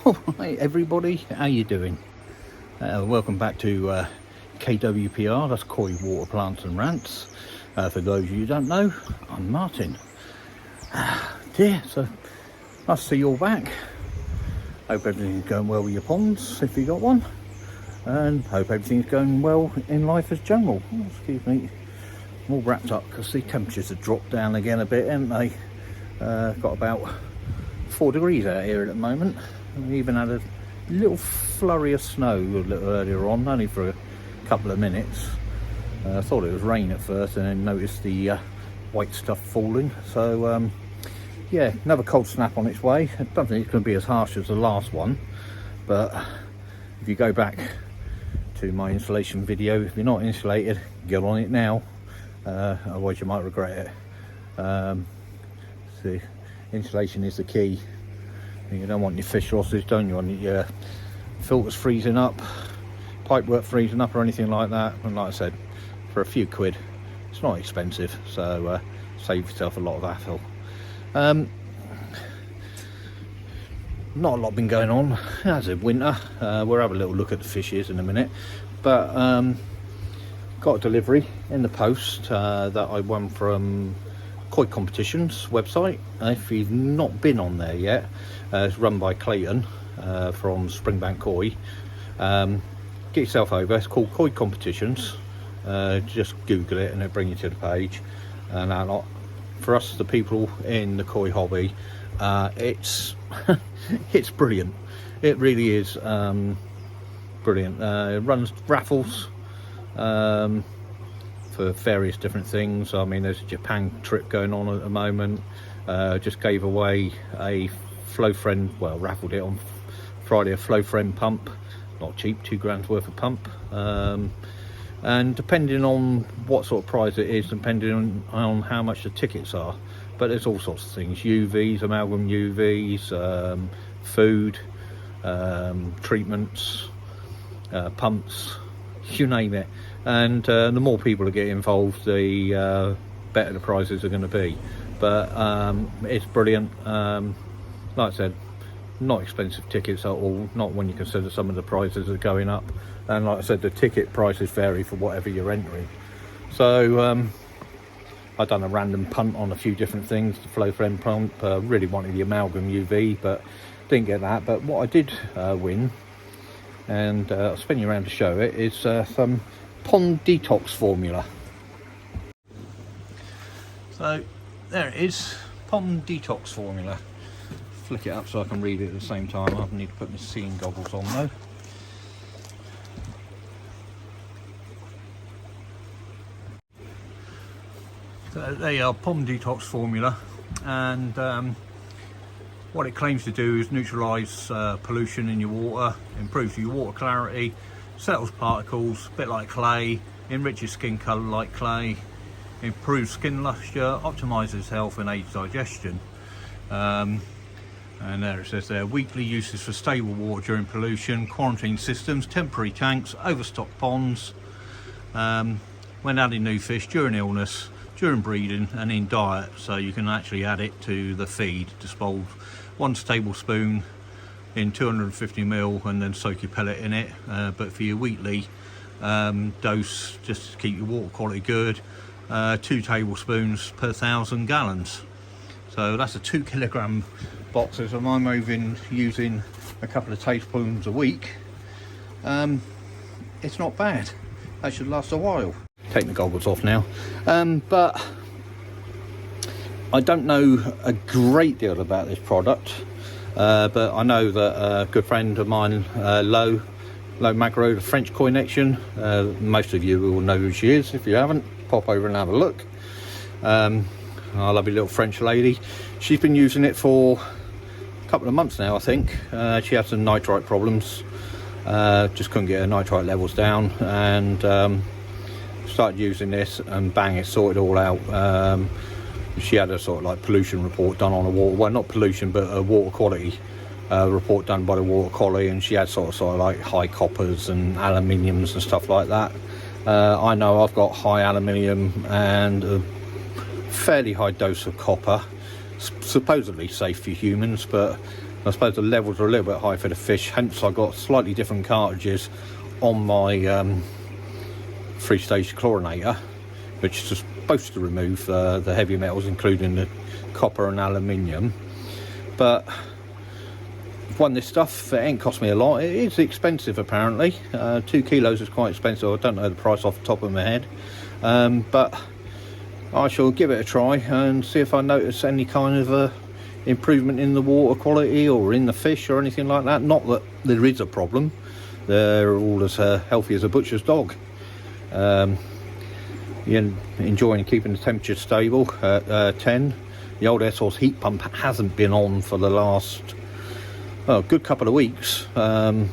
Hey everybody, how you doing? Welcome back to KWPR, that's Koi Water Plants and Rants. For those of you who don't know, I'm Martin. Dear, so nice to see you all back. Hope everything's going well with your ponds, if you got one. And hope everything's going well in life as general. Oh, excuse me, I'm all wrapped up because the temperatures have dropped down again a bit, haven't they? Got about 4 degrees out here at the moment. We even had a little flurry of snow a little earlier on, only for a couple of minutes. I thought it was rain at first and then noticed the white stuff falling. So yeah, another cold snap on its way. I don't think it's going to be as harsh as the last one, but if you go back to my insulation video, if you're not insulated, get on it now, otherwise you might regret it. See, insulation is the key. You don't want your fish losses, don't you? Want your filters freezing up, pipework freezing up or anything like that. And like I said, for a few quid, it's not expensive, so save yourself a lot of hassle. Not a lot been going on as of winter. We'll have a little look at the fishes in a minute, but got a delivery in the post that I won from Koi Competitions website. If you've not been on there yet, it's run by Clayton from Springbank Koi. Get yourself over. It's called Koi Competitions. Just Google it and it'll bring you to the page. And for us, the people in the koi hobby, it's it's brilliant. It really is brilliant. It runs raffles for various different things. I mean, there's a Japan trip going on at the moment. Just gave away a Flow Friend, well, raffled it on Friday, a Flow Friend pump, not cheap, £2 worth of pump. And depending on what sort of prize it is, depending on how much the tickets are, but there's all sorts of things: UVs, amalgam UVs, food, treatments, pumps, you name it. And the more people that get involved, the better the prizes are going to be. But it's brilliant. Like I said, not expensive tickets at all, not when you consider some of the prizes are going up. And like I said, the ticket prices vary for whatever you're entering. So I've done a random punt on a few different things. The Flow Friend pump, really wanted the amalgam UV, but didn't get that. But what I did win, and I'll spin you around to show it, is some pond detox formula. So there it is, pond detox formula. Flick it up so I can read it at the same time. I need to put my seeing goggles on though. So there you are, pond detox formula, and what it claims to do is neutralise pollution in your water, improves your water clarity, settles particles, a bit like clay, enriches skin colour like clay, improves skin luster, optimises health and aids digestion. And there it says there, weekly uses for stable water during pollution, quarantine systems, temporary tanks, overstocked ponds, when adding new fish, during illness, during breeding and in diet. So you can actually add it to the feed, dissolve 1 tablespoon in 250 ml and then soak your pellet in it. But for your weekly dose, just to keep your water quality good, 2 tablespoons per 1,000 gallons. So that's a 2 kilogram box. As I'm using a couple of tablespoons a week, it's not bad. That should last a while. Take the goggles off now, but I don't know a great deal about this product, but I know that a good friend of mine, Lo Magro, the French Koi Connection, most of you will know who she is. If you haven't, pop over and have a look. Our lovely little French lady, she's been using it for a couple of months now, I think. She had some nitrite problems, just couldn't get her nitrite levels down, and started using this, and bang, it sorted all out. She had a sort of like pollution report done on the water, well, not pollution but a water quality report done by the water quality, and she had sort of like high coppers and aluminiums and stuff like that. I know I've got high aluminium and a fairly high dose of copper, supposedly safe for humans, but I suppose the levels are a little bit high for the fish, hence I got slightly different cartridges on my three-stage chlorinator, which is supposed to remove the heavy metals, including the copper and aluminium. But I've won this stuff. It ain't cost me a lot. It is expensive apparently. 2 kilos is quite expensive. I don't know the price off the top of my head, but I shall give it a try and see if I notice any kind of improvement in the water quality or in the fish or anything like that. Not that there is a problem. They're all as healthy as a butcher's dog. You're enjoying keeping the temperature stable at 10. The old air source heat pump hasn't been on for the last good couple of weeks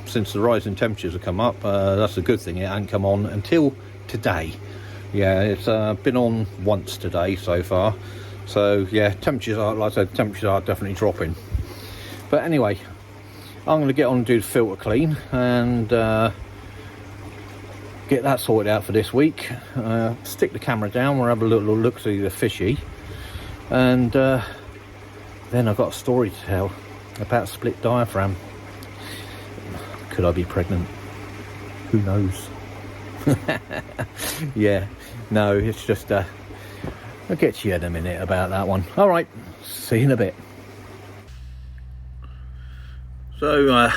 since the rise in temperatures have come up. That's a good thing. It hasn't come on until today. Yeah, it's been on once today so far. So yeah, temperatures are, like I said, temperatures are definitely dropping. But anyway, I'm going to get on and do the filter clean and get that sorted out for this week. Stick the camera down, we'll have a little look see the fishy, and then I've got a story to tell about split diaphragm. Could I be pregnant? Who knows? Yeah, no, it's just I'll get to you in a minute about that one. All right, see you in a bit. So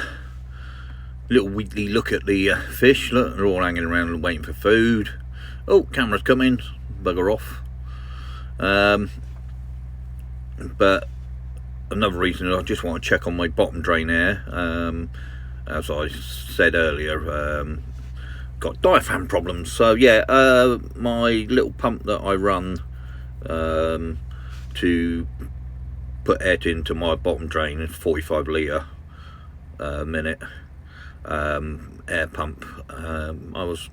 little weekly look at the fish. Look, they're all hanging around and waiting for food. Oh, camera's coming, bugger off. But another reason, I just want to check on my bottom drain air. As I said earlier, got diaphragm problems. So yeah, my little pump that I run to put air into my bottom drain is 45 litre a minute air pump. I was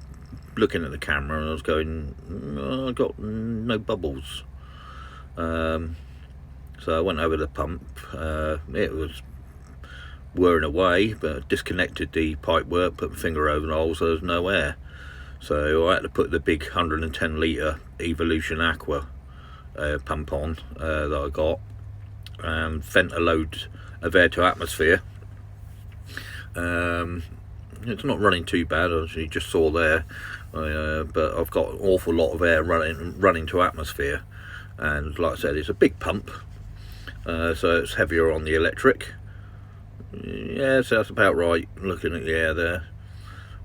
looking at the camera and I was going, I got no bubbles. So I went over the pump. It was whirring away, but disconnected the pipe work, put my finger over the hole, so there's no air. So I had to put the big 110 litre Evolution Aqua pump on that I got, and vent a load of air to atmosphere. It's not running too bad, as you just saw there, but I've got an awful lot of air running to atmosphere, and like I said, it's a big pump, so it's heavier on the electric. Yeah, so that's about right, looking at the air there.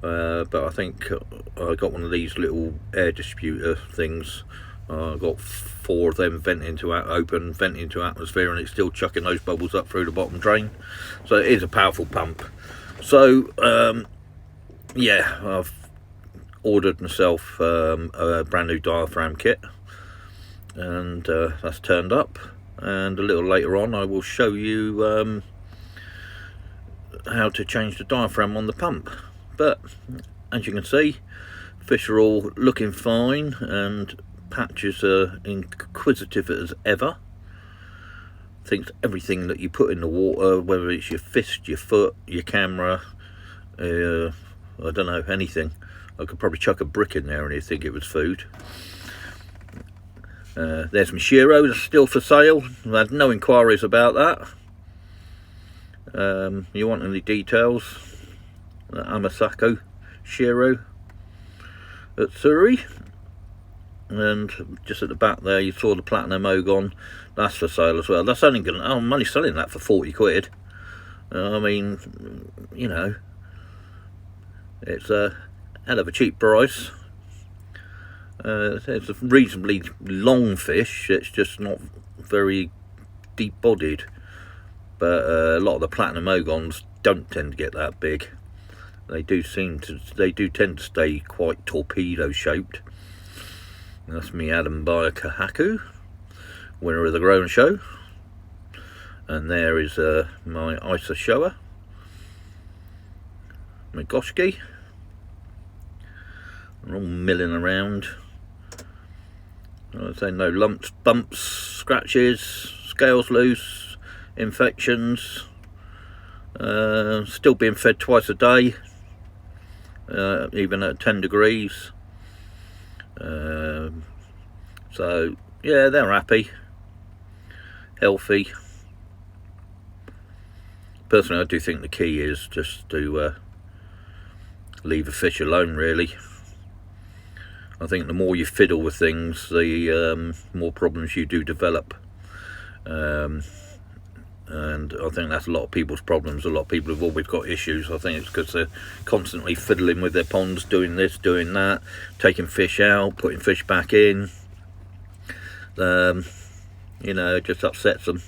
But I think I got one of these little air distributor things. I got 4 of them venting to atmosphere, and it's still chucking those bubbles up through the bottom drain. So it is a powerful pump. So yeah, I've ordered myself a brand new diaphragm kit, and that's turned up. And a little later on, I will show you how to change the diaphragm on the pump. But as you can see, fish are all looking fine, and Patches are inquisitive as ever. Thinks everything that you put in the water, whether it's your fist, your foot, your camera, I don't know, anything. I could probably chuck a brick in there and he'd think it was food. There's my Shiro, that's still for sale. I've had no inquiries about that. You want any details? Amasako Shiro at Surrey. And just at the back there, you saw the Platinum Ogon. That's for sale as well. That's only gonna, I'm only selling that for 40 quid. I mean, you know, it's a hell of a cheap price. It's a reasonably long fish. It's just not very deep bodied. But a lot of the Platinum Ogons don't tend to get that big. They do tend to stay quite torpedo shaped. That's me Adam Bayer Kahaku, winner of the Grown Show. And there is my Isa Shower, my Goshki. They're all milling around. I'd say no lumps, bumps, scratches, scales loose, infections. Still being fed twice a day, even at 10 degrees. So yeah, they're happy, healthy. personally, I do think the key is just to leave a fish alone, really. I think the more you fiddle with things, the more problems you do develop. And I think that's a lot of people's problems. A lot of people have always got issues. I think it's because they're constantly fiddling with their ponds, doing this, doing that, taking fish out, putting fish back in. You know, it just upsets them.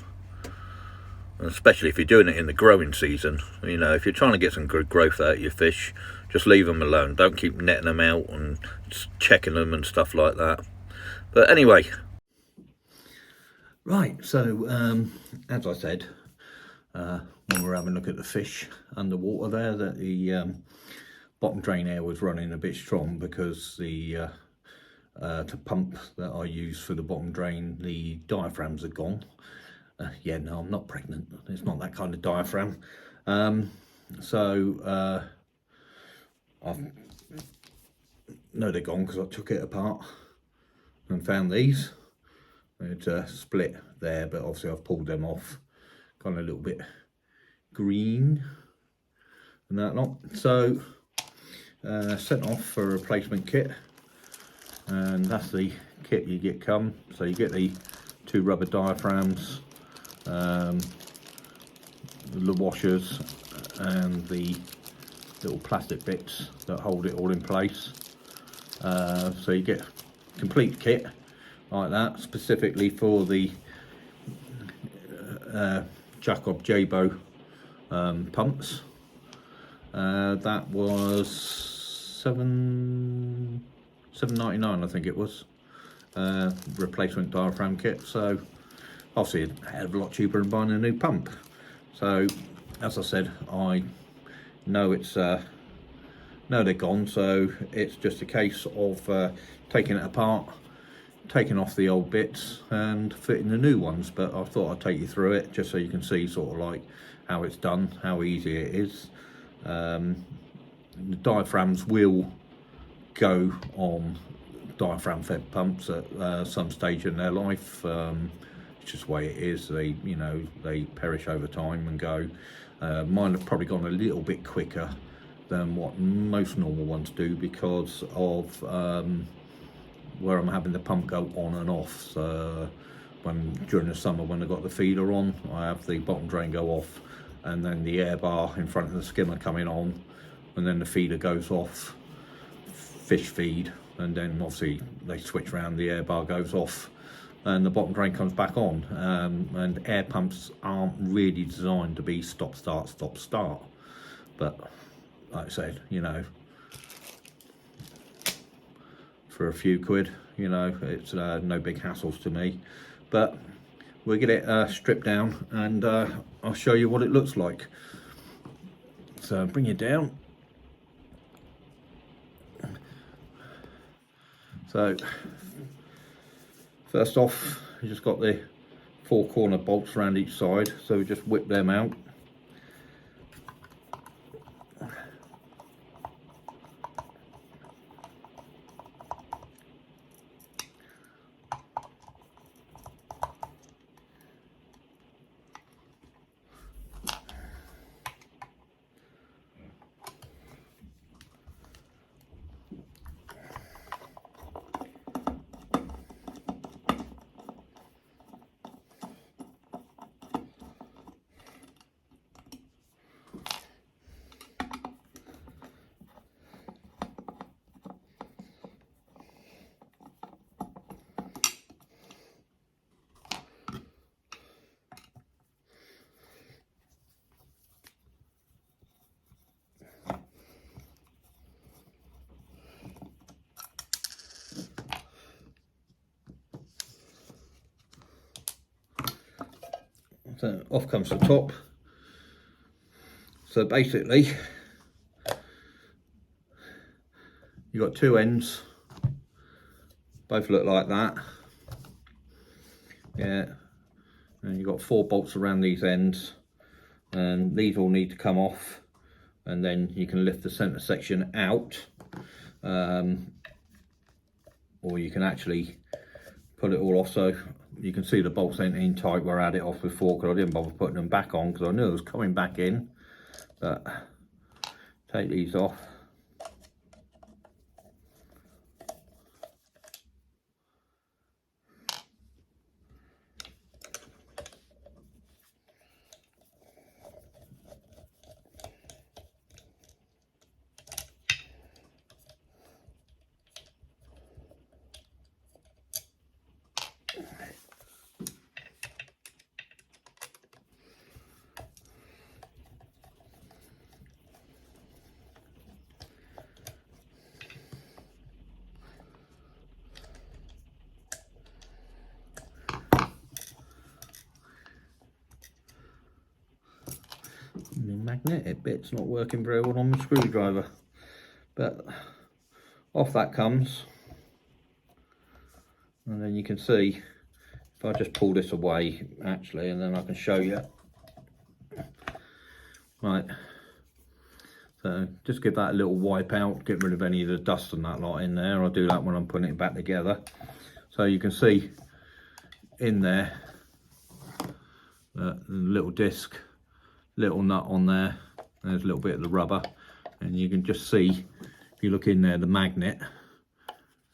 And especially if you're doing it in the growing season. You know, if you're trying to get some good growth out of your fish, just leave them alone. Don't keep netting them out and checking them and stuff like that. But anyway. Right, so as I said, when we're having a look at the fish underwater there, that the bottom drain air was running a bit strong because the pump that I use for the bottom drain, the diaphragms are gone. Yeah, no, I'm not pregnant. It's not that kind of diaphragm. So I know they're gone because I took it apart and found these. It's split there, but obviously I've pulled them off. Gone a little bit green and that lot. So sent off for a replacement kit, and that's the kit you get come. So you get the 2 rubber diaphragms, the washers, and the little plastic bits that hold it all in place. So you get complete kit like that, specifically for the Jacob Jabo pumps. That was $7.99, I think it was. Replacement diaphragm kit. So obviously a hell of a lot cheaper than buying a new pump. So as I said, I know it's no, they're gone. So it's just a case of taking it apart, taking off the old bits and fitting the new ones. But I thought I'd take you through it just so you can see sort of like how it's done, how easy it is. The diaphragms will go on diaphragm fed pumps at some stage in their life. It's just the way it is. They, you know, they perish over time and go. Mine have probably gone a little bit quicker than what most normal ones do because of where I'm having the pump go on and off. So during the summer when I got the feeder on, I have the bottom drain go off, and then the air bar in front of the skimmer coming on, and then the feeder goes off, fish feed, and then obviously they switch around, the air bar goes off and the bottom drain comes back on. And air pumps aren't really designed to be stop start stop start, but like I said, you know, for a few quid, you know, it's no big hassles to me. But we'll get it stripped down and I'll show you what it looks like. So bring it down. So first off, you just got the 4 corner bolts around each side, so we just whip them out. So off comes the top. So basically you've got 2 ends, both look like that. Yeah, and you've got 4 bolts around these ends, and these all need to come off, and then you can lift the center section out, or you can actually put it all off. So you can see the bolts ain't in tight where I had it off before, because I didn't bother putting them back on because I knew it was coming back in. But take these off. The magnetic bit's not working very well on the screwdriver, but off that comes, and then you can see if I just pull this away actually, and then I can show you. Right, so just give that a little wipe out, get rid of any of the dust and that lot in there. I'll do that when I'm putting it back together. So you can see in there the little disc, little nut on there, there's a little bit of the rubber, and you can just see, if you look in there, the magnet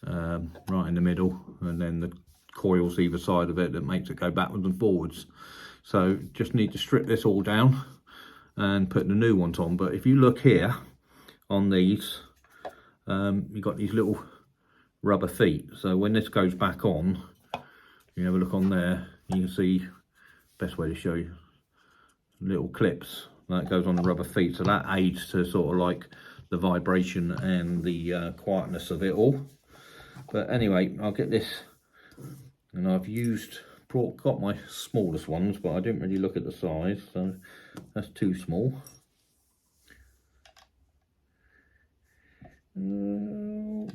right in the middle, and then the coils either side of it that makes it go backwards and forwards. So just need to strip this all down and put the new ones on. But if you look here on these, you've got these little rubber feet, so when this goes back on, you have a look on there, you can see, best way to show you, little clips that goes on the rubber feet, so that aids to sort of like the vibration and the quietness of it all. But anyway, I'll get this, and I've got my smallest ones, but I didn't really look at the size, so that's too small.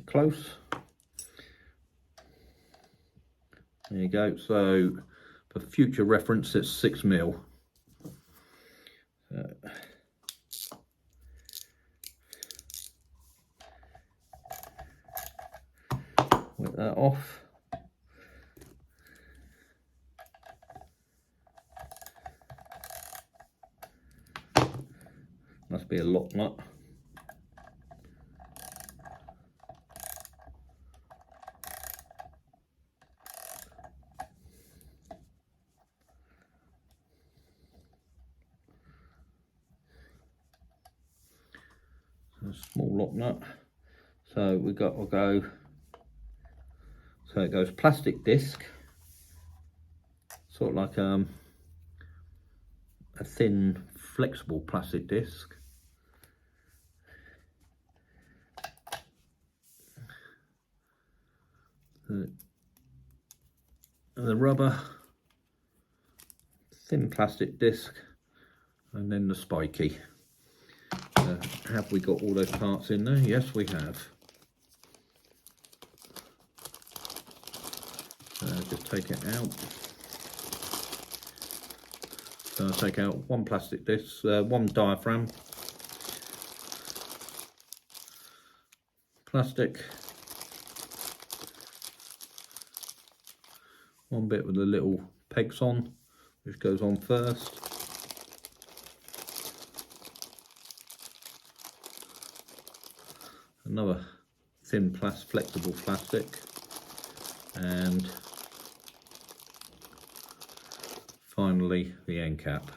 Close. There you go. So for future reference, it's 6mm. Whip that off. Must be a lock nut. A small lock nut. So we'll go. So it goes plastic disc, sort of like a thin, flexible plastic disc. The rubber, thin plastic disc, and then the spiky. Have we got all those parts in there? Yes, we have. Just take it out. So I'll take out one plastic disc, one diaphragm, plastic, one bit with the little pegs on, which goes on first. Another thin flexible plastic, and finally the end cap.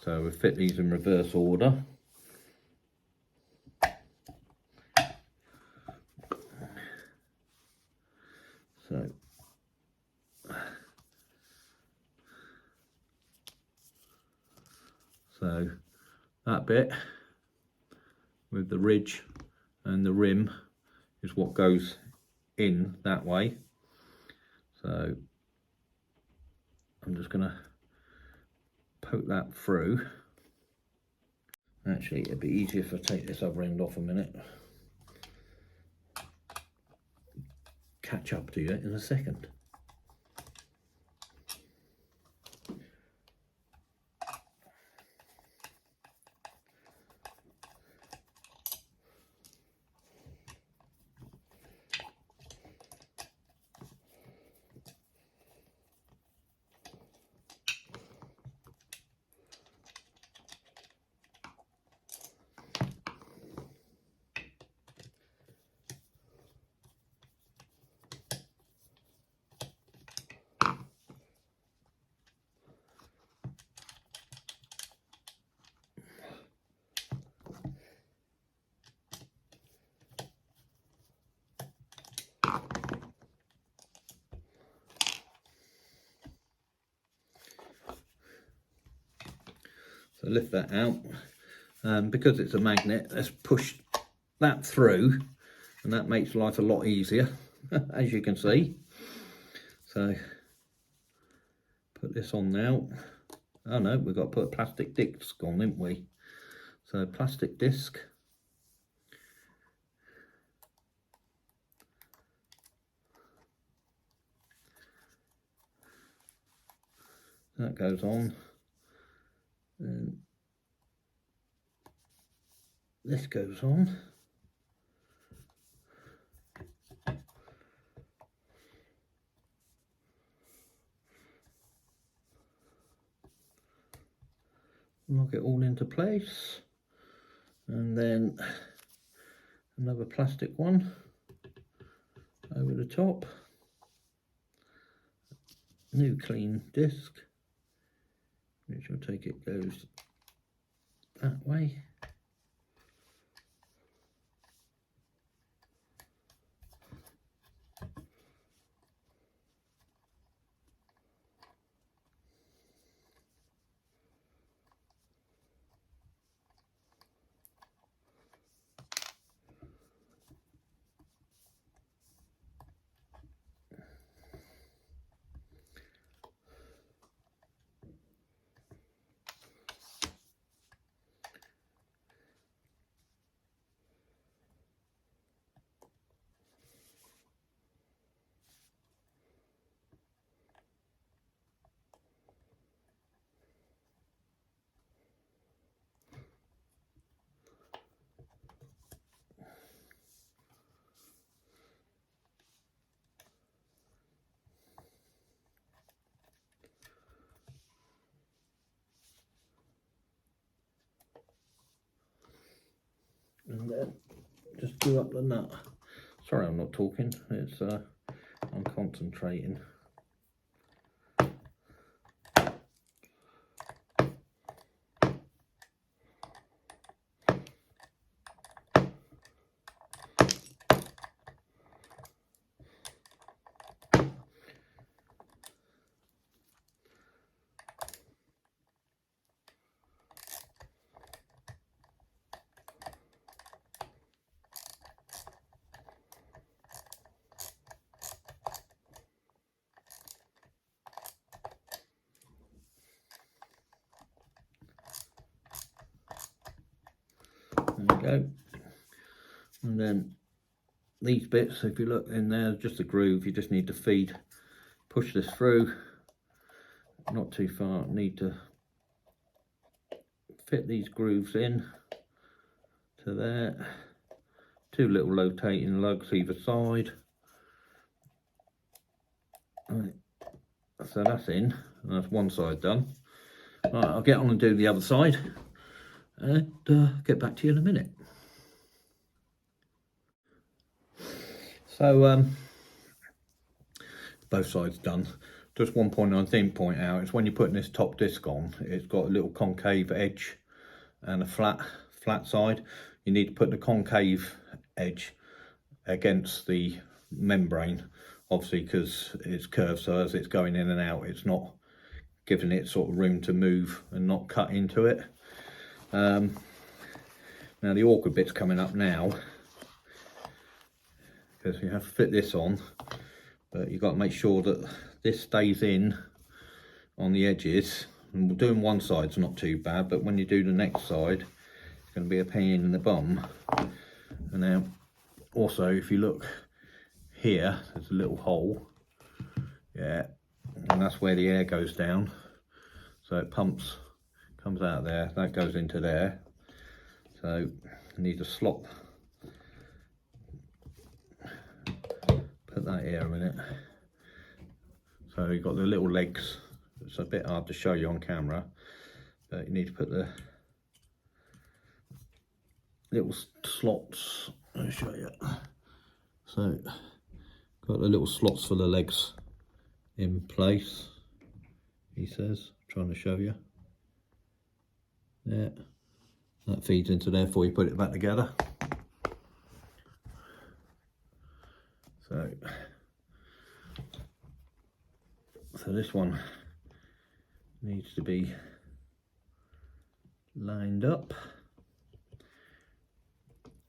So we'll fit these in reverse order. So that bit with the ridge and the rim is what goes in that way. So I'm just going to poke that through. Actually, it'd be easier if I take this other end off a minute. Catch up to you in a second. lift that out. Because it's a magnet, let's push that through, and that makes life a lot easier, as you can see. So put this on now. Oh no, we've got to put a plastic disc on, didn't we? So plastic disc. That goes on. And this goes on. Lock it all into place. And then another plastic one over the top. New clean disc, which will take it goes that way. And then just do up the nut. Sorry, I'm not talking. It's I'm concentrating. There we go. And then these bits, if you look in there, just a groove. You just need to feed, push this through, not too far. Need to fit these grooves in to there. Two little rotating lugs either side. Right. So that's in, and that's one side done. Right, I'll get on and do the other side, and get back to you in a minute. So both sides done. Just one point I think point out is when you're putting this top disc on, it's got a little concave edge and a flat side. You need to put the concave edge against the membrane, obviously, because it's curved, so as it's going in and out, it's not giving it sort of room to move and not cut into it. Now the awkward bit's coming up now, because you have to fit this on, but you've got to make sure that this stays in on the edges. And doing one side's not too bad, but when you do the next side, it's going to be a pain in the bum. And now also, if you look here, there's a little hole, yeah, and that's where the air goes down, so it pumps, comes out there, that goes into there. So you need to slot, put that here a minute. So you've got the little legs. It's a bit hard to show you on camera, but you need to put the little slots. I'll show you. So got the little slots for the legs in place, he says, trying to show you. Yeah, that feeds into there before you put it back together. So this one needs to be lined up,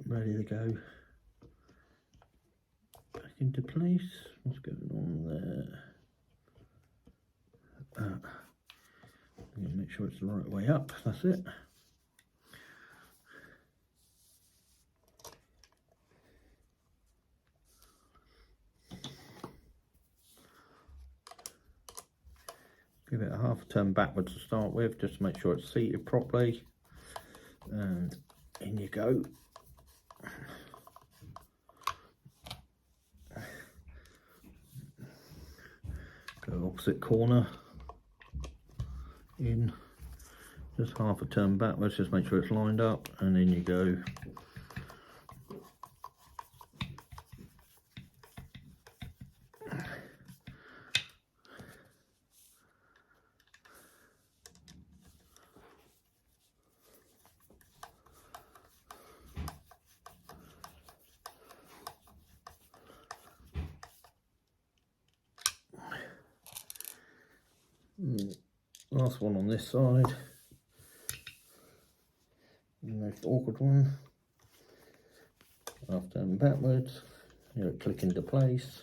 ready to go back into place. What's going on there? Make sure it's the right way up, that's it. Give it a half turn backwards to start with, just to make sure it's seated properly. And in you go. Go opposite corner. In. Just half a turn backwards, just make sure it's lined up, and in you go. Last one on this side. The most awkward one. Half turn backwards. Here it click into place.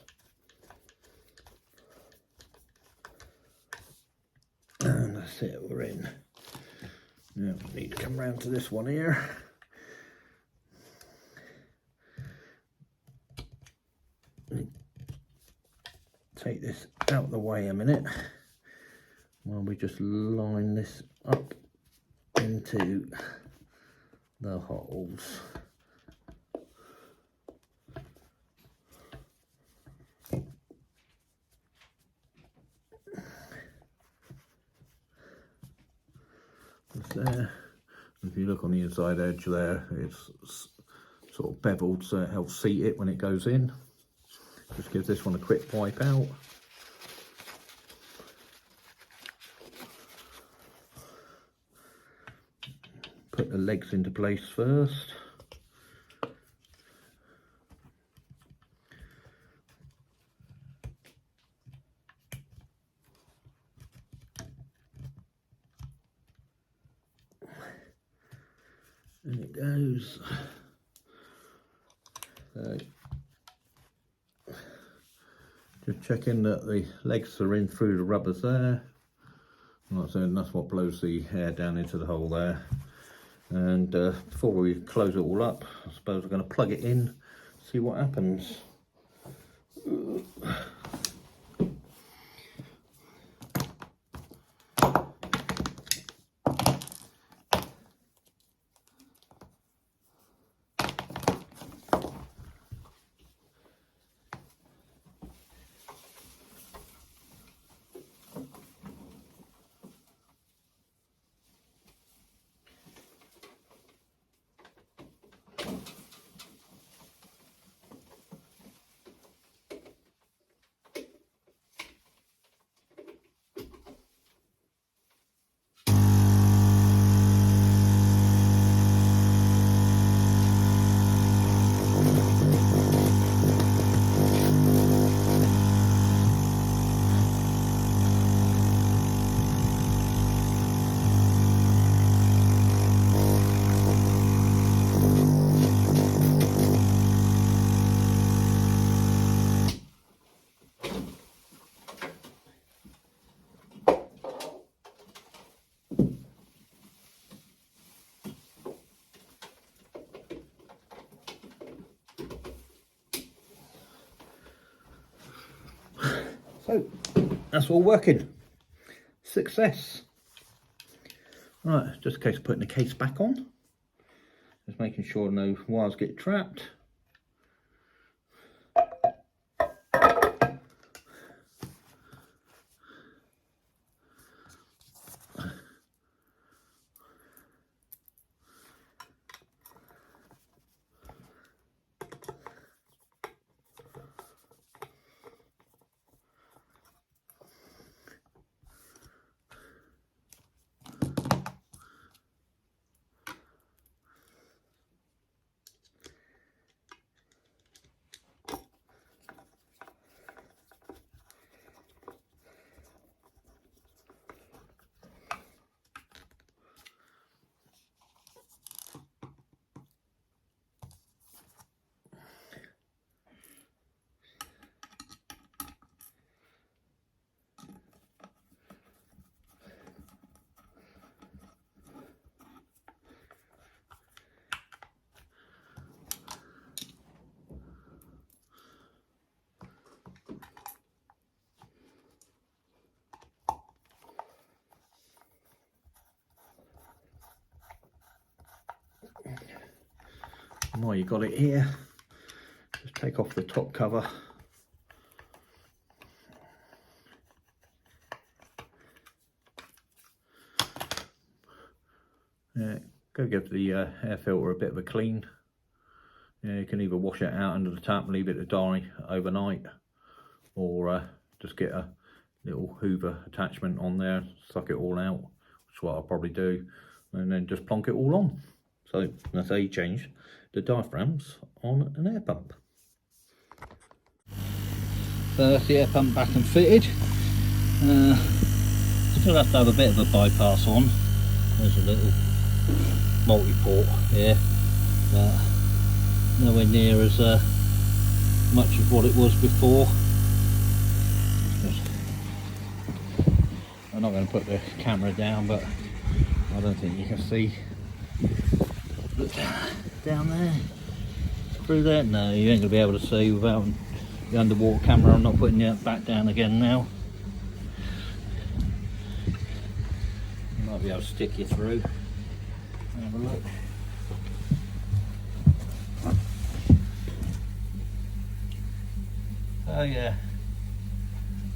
And that's it, we're in. Now we need to come round to this one here. Take this out of the way a minute while we just line this up into the holes. That's there. If you look on the inside edge there, it's sort of beveled so it helps seat it when it goes in. Just give this one a quick wipe out. Put the legs into place first. And it goes. So, just checking that the legs are in through the rubbers there. Like I said, that's what blows the air down into the hole there. And before we close it all up, I suppose we're going to plug it in, see what happens. So that's all working. Success. Right, just a case of putting the case back on. Just making sure no wires get trapped. And while you got it here, just take off the top cover. Go give the air filter a bit of a clean. You can either wash it out under the tap and leave it to dry overnight, or just get a little hoover attachment on there, suck it all out, which is what I'll probably do, and then just plonk it all on. So that's how you change the diaphragms on an air pump. So that's the air pump back and fitted. Still have to have a bit of a bypass on. There's a little multi-port here, but nowhere near as much as what it was before. I'm not going to put the camera down, but I don't think you can see. Look down there, through there. No, you ain't going to be able to see without the underwater camera. I'm not putting it back down again now. Might be able to stick you through. Have a look. Oh yeah,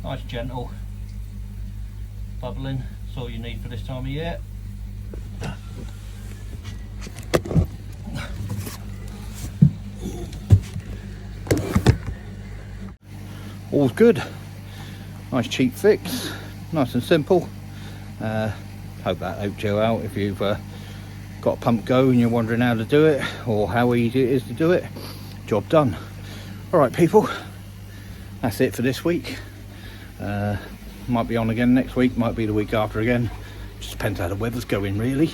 nice gentle bubbling. That's all you need for this time of year. All's good. Nice cheap fix, nice and simple. Hope that helped you out if you've got a pump go and you're wondering how to do it or how easy it is to do it. Job done. Alright people, that's it for this week. Might be on again next week, might be the week after again. Just depends how the weather's going really.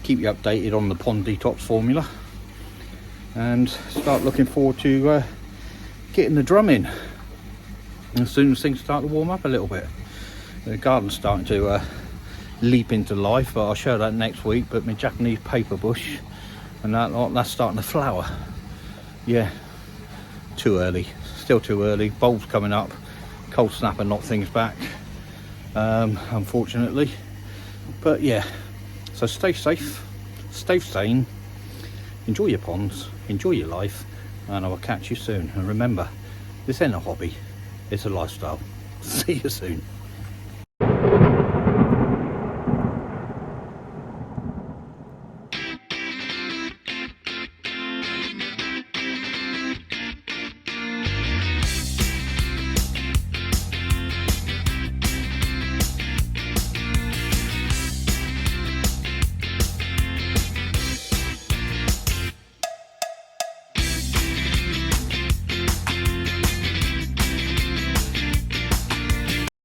Keep you updated on the pond detox formula, and start looking forward to getting the drum in as soon as things start to warm up a little bit. The garden's starting to leap into life, but I'll show that next week. But my Japanese paper bush and that's starting to flower. Yeah, too early, still too early. Bulbs coming up, cold snap and knock things back, unfortunately. But yeah, so stay safe, stay sane, enjoy your ponds, enjoy your life, and I will catch you soon. And remember, this ain't a hobby, it's a lifestyle. See you soon.